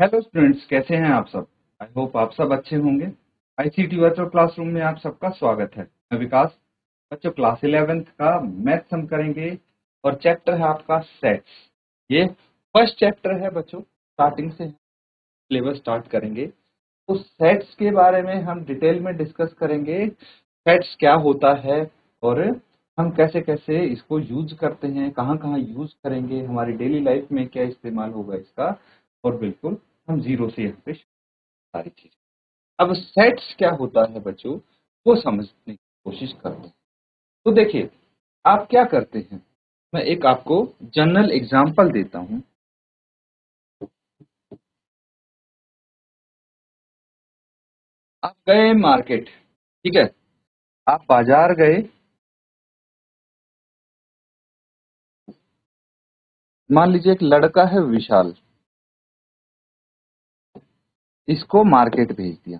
Hello students, कैसे हैं आप सब। आई होप आप सब अच्छे होंगे। आईसीटी वर्चुअल क्लासरूम में आप सबका स्वागत है। मैं विकास। बच्चों, क्लास 11th का मैथ्स हम करेंगे और चैप्टर है आपका सेट्स। ये फर्स्ट चैप्टर है बच्चों। स्टार्टिंग से सिलेबस स्टार्ट करेंगे तो सेट्स के बारे में हम डिटेल में डिस्कस करेंगे। सेट्स क्या होता है और हम कैसे कैसे इसको यूज करते हैं, कहाँ कहाँ यूज करेंगे, हमारी डेली लाइफ में क्या इस्तेमाल होगा इसका। और बिल्कुल हम जीरो से यहाँ पे सारी चीज। अब सेट्स क्या होता है बच्चों, वो समझने की कोशिश करते हैं। तो देखिए, आप क्या करते हैं, मैं एक आपको जनरल एग्जांपल देता हूं। आप गए मार्केट, ठीक है, आप बाजार गए। मान लीजिए एक लड़का है विशाल, इसको मार्केट भेज दिया।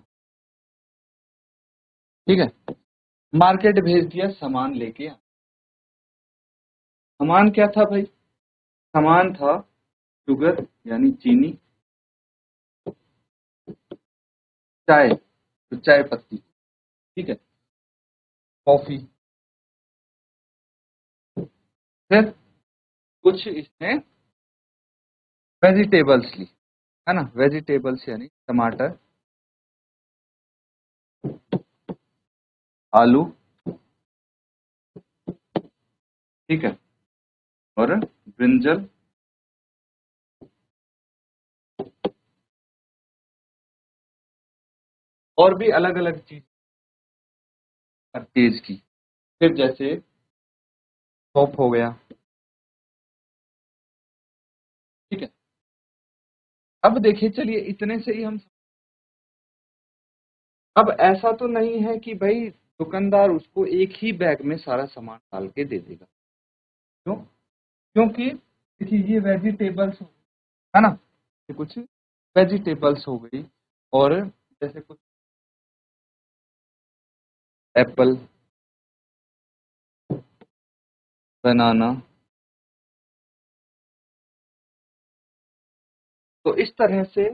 ठीक है, मार्केट भेज दिया, सामान लेके आ। सामान क्या था भाई? सामान था शुगर यानी चीनी, चाय तो चाय पत्ती, ठीक है, कॉफी, फिर कुछ इसने वेजिटेबल्स ली, है ना। वेजिटेबल्स यानी टमाटर, आलू, ठीक है, और ब्रिंजल, और भी अलग अलग चीज परचेज की। फिर जैसे सोप हो गया, ठीक है। अब देखिए, चलिए इतने से ही हम। अब ऐसा तो नहीं है कि भाई दुकानदार उसको एक ही बैग में सारा सामान डाल के दे देगा। क्यों? क्योंकि देखिए ये वेजिटेबल्स, है ना, ये कुछ वेजिटेबल्स हो गई, और जैसे कुछ एप्पल, बनाना, तो इस तरह से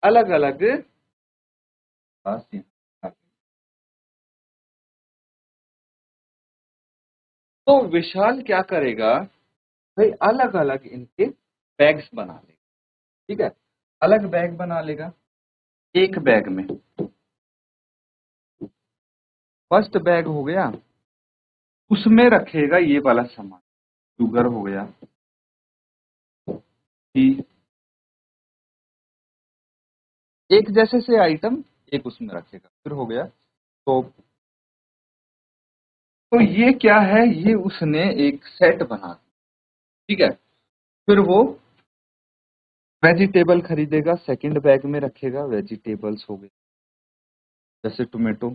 अलग अलग। तो विशाल क्या करेगा भाई, अलग अलग इनके बैग्स बना लेगा। ठीक है, अलग बैग बना लेगा। एक बैग में फर्स्ट बैग हो गया, उसमें रखेगा ये वाला सामान, शुगर हो गया, टी, एक जैसे से आइटम एक उसमें रखेगा। फिर हो गया तो ये क्या है, ये उसने एक सेट बना दिया। ठीक है, फिर वो वेजिटेबल खरीदेगा, सेकंड बैग में रखेगा, वेजिटेबल्स हो गए जैसे टोमेटो।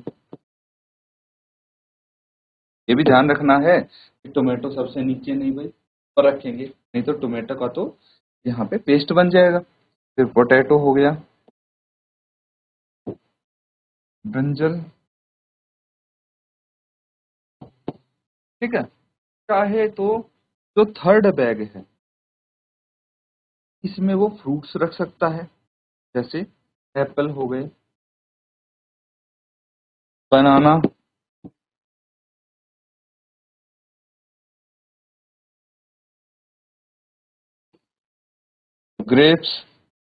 ये भी ध्यान रखना है कि टोमेटो सबसे नीचे नहीं भाई, पर रखेंगे, नहीं तो टोमेटो का तो यहाँ पे पेस्ट बन जाएगा। फिर पोटैटो हो गया, ब्रिंजल, ठीक है। चाहे तो जो थर्ड बैग है, इसमें वो फ्रूट्स रख सकता है, जैसे एप्पल हो गए, बनाना, ग्रेप्स,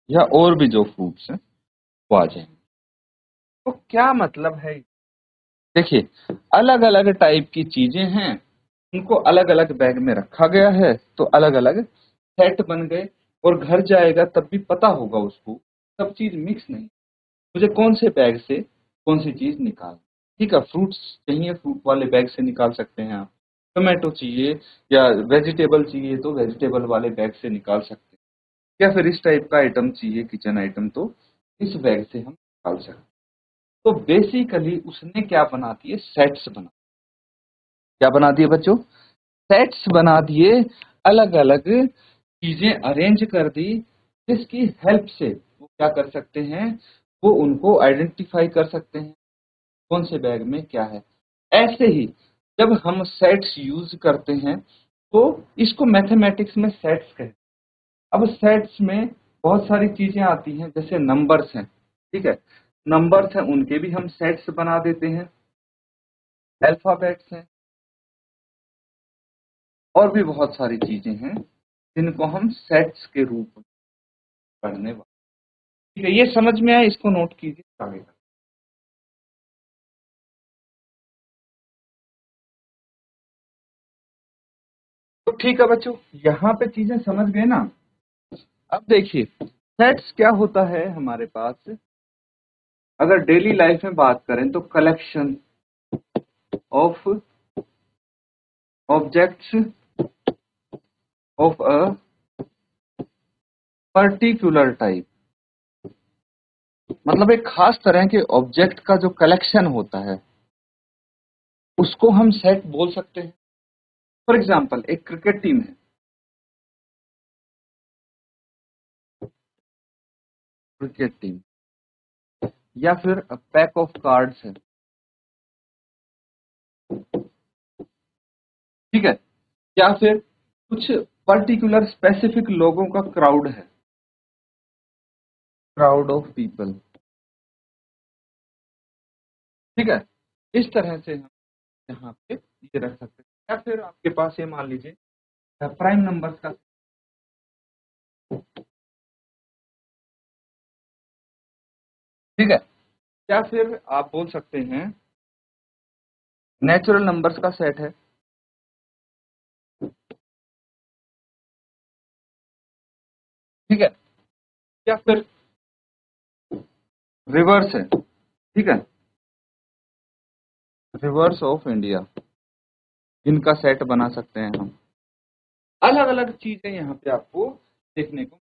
या और भी जो फ्रूट्स हैं वो आ जाएंगे। तो क्या मतलब है, देखिए अलग अलग टाइप की चीजें हैं, उनको अलग अलग बैग में रखा गया है, तो अलग अलग सेट बन गए। और घर जाएगा तब भी पता होगा उसको, सब चीज मिक्स नहीं, मुझे कौन से बैग से कौन सी चीज निकाल। ठीक है, फ्रूट्स चाहिए, फ्रूट वाले बैग से निकाल सकते हैं आप। टोमेटो चाहिए या वेजिटेबल चाहिए तो वेजिटेबल वाले बैग से निकाल सकते हैं। या फिर इस टाइप का आइटम चाहिए, किचन आइटम, तो इस बैग से हम निकाल सकते हैं। तो बेसिकली उसने क्या बना दिए, सेट्स बना, क्या बना दिए बच्चों, सेट्स बना दिए। अलग अलग चीजें अरेंज कर दी, जिसकी हेल्प से वो क्या कर सकते हैं, वो उनको आइडेंटिफाई कर सकते हैं कौन से बैग में क्या है। ऐसे ही जब हम सेट्स यूज करते हैं तो इसको मैथमेटिक्स में सेट्स कहते हैं। अब सेट्स में बहुत सारी चीजें आती हैं, जैसे नंबर्स हैं, ठीक है, नंबर्स हैं उनके भी हम सेट्स बना देते हैं, अल्फाबेट्स हैं, और भी बहुत सारी चीजें हैं जिनको हम सेट्स के रूप में पढ़ने वाले। ठीक है, ये समझ में आया, इसको नोट कीजिए आगे। तो ठीक है बच्चों, यहाँ पे चीजें समझ गए ना। अब देखिए सेट्स क्या होता है हमारे पास। अगर डेली लाइफ में बात करें तो collection of objects of a particular type, मतलब एक खास तरह के ऑब्जेक्ट का जो कलेक्शन होता है उसको हम सेट बोल सकते हैं। फॉर एग्जाम्पल एक क्रिकेट टीम है, क्रिकेट टीम, या फिर पैक ऑफ कार्ड्स है, ठीक है, या फिर कुछ पर्टिकुलर स्पेसिफिक लोगों का क्राउड है, क्राउड ऑफ पीपल, ठीक है। इस तरह से हम यहाँ पे ये रख सकते हैं। या फिर आपके पास ये मान लीजिए प्राइम नंबर्स का, ठीक है, या फिर आप बोल सकते हैं नेचुरल नंबर्स का सेट है, ठीक है, या फिर रिवर्स है, ठीक है, रिवर्स ऑफ इंडिया, इनका सेट बना सकते हैं हम। अलग अलग चीजें यहाँ पे आपको देखने को,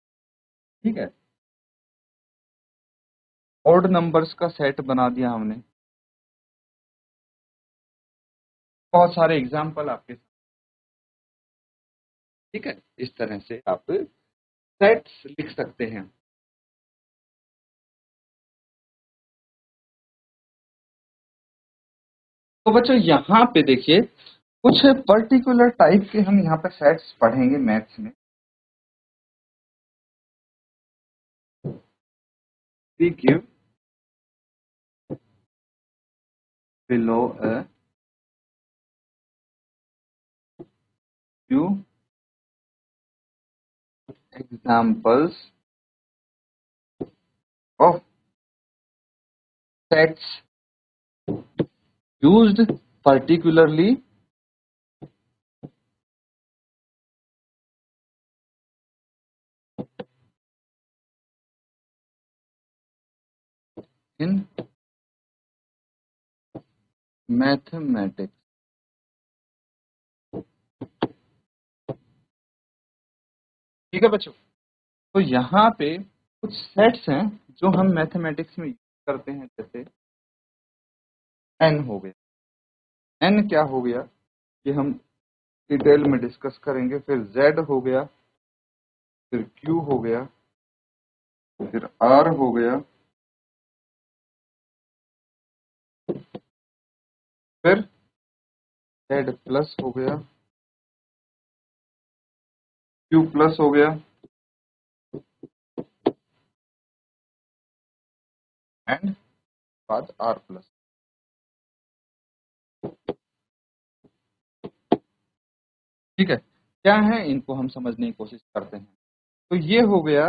ठीक है, ऑड नंबर्स का सेट बना दिया हमने। बहुत सारे एग्जाम्पल आपके साथ, ठीक है, इस तरह से आप सेट्स लिख सकते हैं। तो बच्चों यहाँ पे देखिए कुछ पर्टिकुलर टाइप के हम यहाँ पे सेट्स पढ़ेंगे मैथ्स में। We give below a few examples of sets used particularly in mathematics। ठीक है बच्चों, तो यहाँ पे कुछ सेट्स हैं जो हम मैथमेटिक्स में यूज करते हैं, जैसे एन हो गया। एन क्या हो गया ये हम डिटेल में डिस्कस करेंगे। फिर जेड हो गया, फिर क्यू हो गया, फिर आर हो गया, फिर जेड प्लस हो गया, क्यू प्लस हो गया, एंड बाद आर प्लस। ठीक है, क्या है इनको हम समझने की कोशिश करते हैं। तो ये हो गया,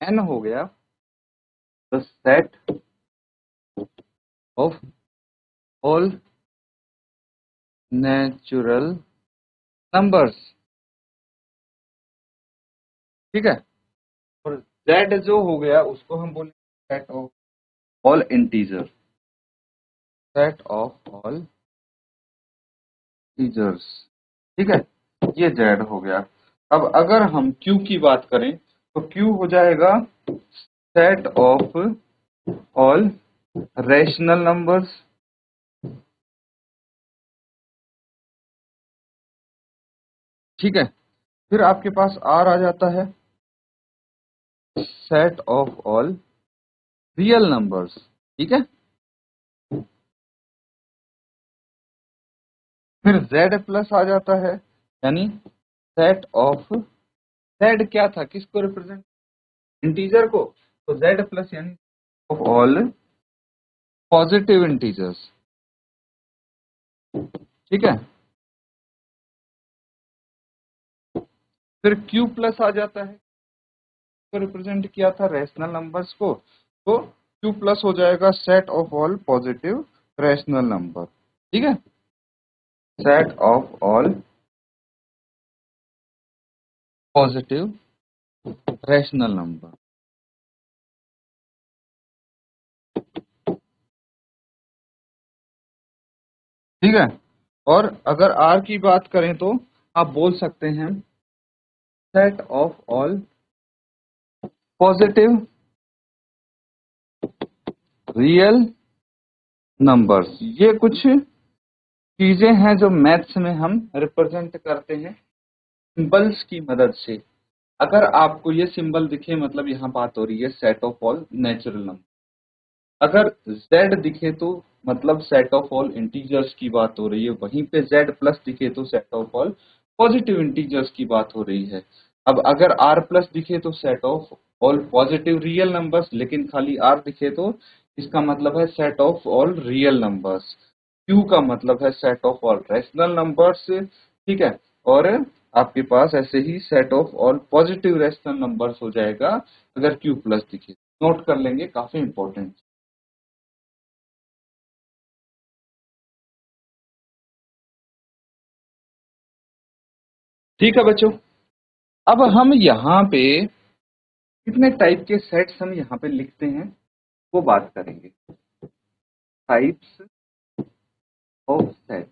एन हो गया the set of all natural numbers, ठीक है। और जेड जो हो गया उसको हम बोलेंगे set of all integer, set of all integers, ठीक है, ये जेड हो गया। अब अगर हम क्यू की बात करें तो क्यू हो जाएगा set of all rational numbers, ठीक है। फिर आपके पास आर आ जाता है set of all real numbers, ठीक है। फिर जेड प्लस आ जाता है, यानी सेट ऑफ, जेड क्या था, किसको रिप्रेजेंट, इंटीजर को, तो z प्लस यानी ऑफ ऑल पॉजिटिव इंटीजर्स, ठीक है। फिर q प्लस आ जाता है, तो रिप्रेजेंट किया था रैशनल नंबर्स को, तो q प्लस हो जाएगा set of all positive rational number, ठीक है, set of all positive rational number, ठीक है। और अगर r की बात करें तो आप बोल सकते हैं set of all positive real numbers. ये कुछ चीजें हैं जो मैथ्स में हम रिप्रेजेंट करते हैं सिंबल्स की मदद से। अगर आपको ये सिंबल दिखे, मतलब यहाँ बात हो रही है set of all natural number. अगर z दिखे तो मतलब सेट ऑफ ऑल इंटीजर्स की बात हो रही है, वहीं पे z प्लस दिखे तो set of all positive integers की बात हो रही है। अब अगर r प्लस दिखे तो set of all positive real numbers, लेकिन खाली r दिखे तो इसका मतलब है set of all real numbers. q का मतलब है set of all rational numbers, ठीक है। और आपके पास ऐसे ही set of all positive rational numbers हो जाएगा अगर q प्लस दिखे। नोट कर लेंगे, काफी इंपॉर्टेंट। ठीक है बच्चों, अब हम यहाँ पे कितने टाइप के सेट्स हम यहाँ पे लिखते हैं वो बात करेंगे। टाइप्स ऑफ सेट,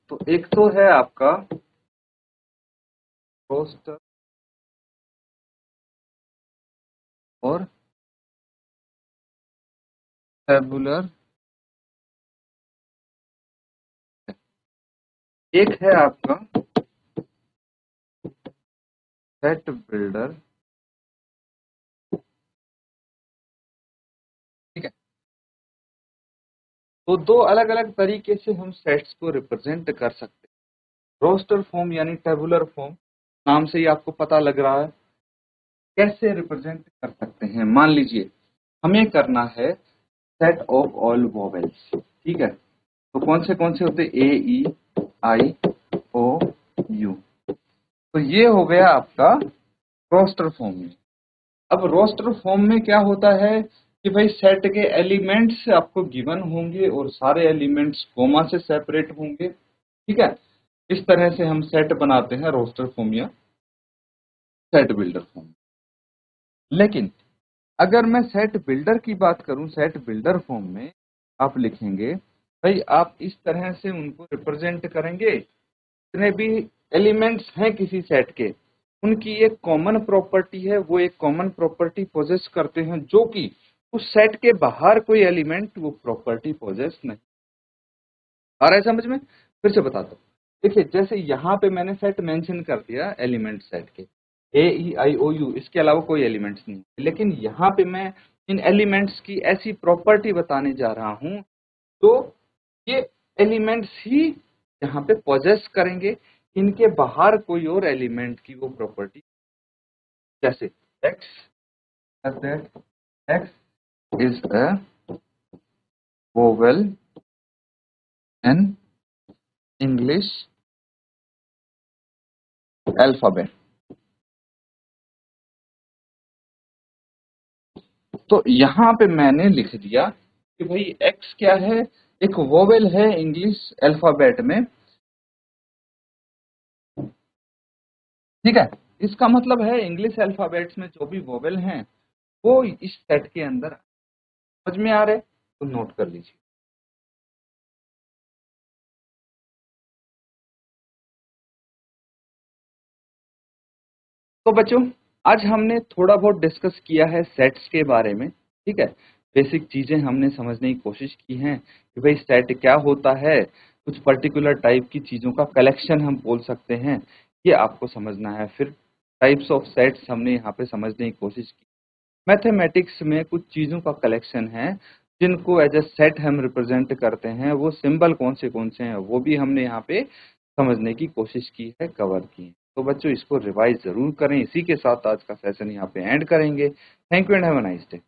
तो एक तो है आपका रोस्टर और टेबुलर, एक है आपका सेट बिल्डर, ठीक है। तो दो अलग अलग तरीके से हम सेट्स को रिप्रेजेंट कर सकते हैं। रोस्टर फॉर्म यानी टेबुलर फॉर्म, नाम से ही आपको पता लग रहा है कैसे रिप्रेजेंट कर सकते हैं। मान लीजिए हमें करना है सेट ऑफ ऑल वोवेल्स, ठीक है। तो कौन से होते, ए ई आई ओ यू, तो ये हो गया आपका रोस्टर फॉर्म में। अब रोस्टर फॉर्म में क्या होता है कि भाई सेट के एलिमेंट्स आपको गिवन होंगे और सारे एलिमेंट्स कोमा से सेपरेट होंगे, ठीक है। इस तरह से हम सेट बनाते हैं रोस्टर फॉर्म या सेट बिल्डर फॉर्म। लेकिन अगर मैं सेट बिल्डर की बात करूं, सेट बिल्डर फॉर्म में आप लिखेंगे भाई, आप इस तरह से उनको रिप्रेजेंट करेंगे, जितने भी एलिमेंट्स हैं किसी सेट के, उनकी एक कॉमन प्रॉपर्टी है, वो एक कॉमन प्रॉपर्टी पोजेस करते हैं जो कि उस सेट के बाहर कोई एलिमेंट वो प्रॉपर्टी पोजेस नहीं। आ रहा है समझ में? फिर से बताता हूँ। देखिए जैसे यहाँ पे मैंने सेट मेंशन कर दिया एलिमेंट सेट के, ए ई आई ओ यू, इसके अलावा कोई एलिमेंट्स नहीं, लेकिन यहाँ पे मैं इन एलिमेंट्स की ऐसी प्रॉपर्टी बताने जा रहा हूँ तो ये एलिमेंट्स ही यहाँ पे पोजेस करेंगे, इनके बाहर कोई और एलिमेंट की वो प्रॉपर्टी। जैसे x, x is a vowel in English alphabet। तो यहाँ पे मैंने लिख दिया कि भाई x क्या है, एक वोवेल है इंग्लिश अल्फाबेट में, ठीक है। इसका मतलब है इंग्लिश अल्फाबेट्स में जो भी वोवेल हैं वो इस सेट के अंदर। समझ में आ रहे तो नोट कर लीजिए। तो बच्चों आज हमने थोड़ा बहुत डिस्कस किया है सेट्स के बारे में, ठीक है। बेसिक चीजें हमने समझने की कोशिश की हैं कि भाई सेट क्या होता है, कुछ पर्टिकुलर टाइप की चीजों का कलेक्शन हम बोल सकते हैं, ये आपको समझना है। फिर टाइप्स ऑफ सेट्स हमने यहाँ पे समझने की कोशिश की। मैथमेटिक्स में कुछ चीजों का कलेक्शन है जिनको एज ए सेट हम रिप्रेजेंट करते हैं, वो सिंबल कौन से हैं वो भी हमने यहाँ पे समझने की कोशिश की है, कवर की है। तो बच्चों इसको रिवाइज जरूर करें। इसी के साथ आज का सेशन यहाँ पे एंड करेंगे। Thank you and have a nice day.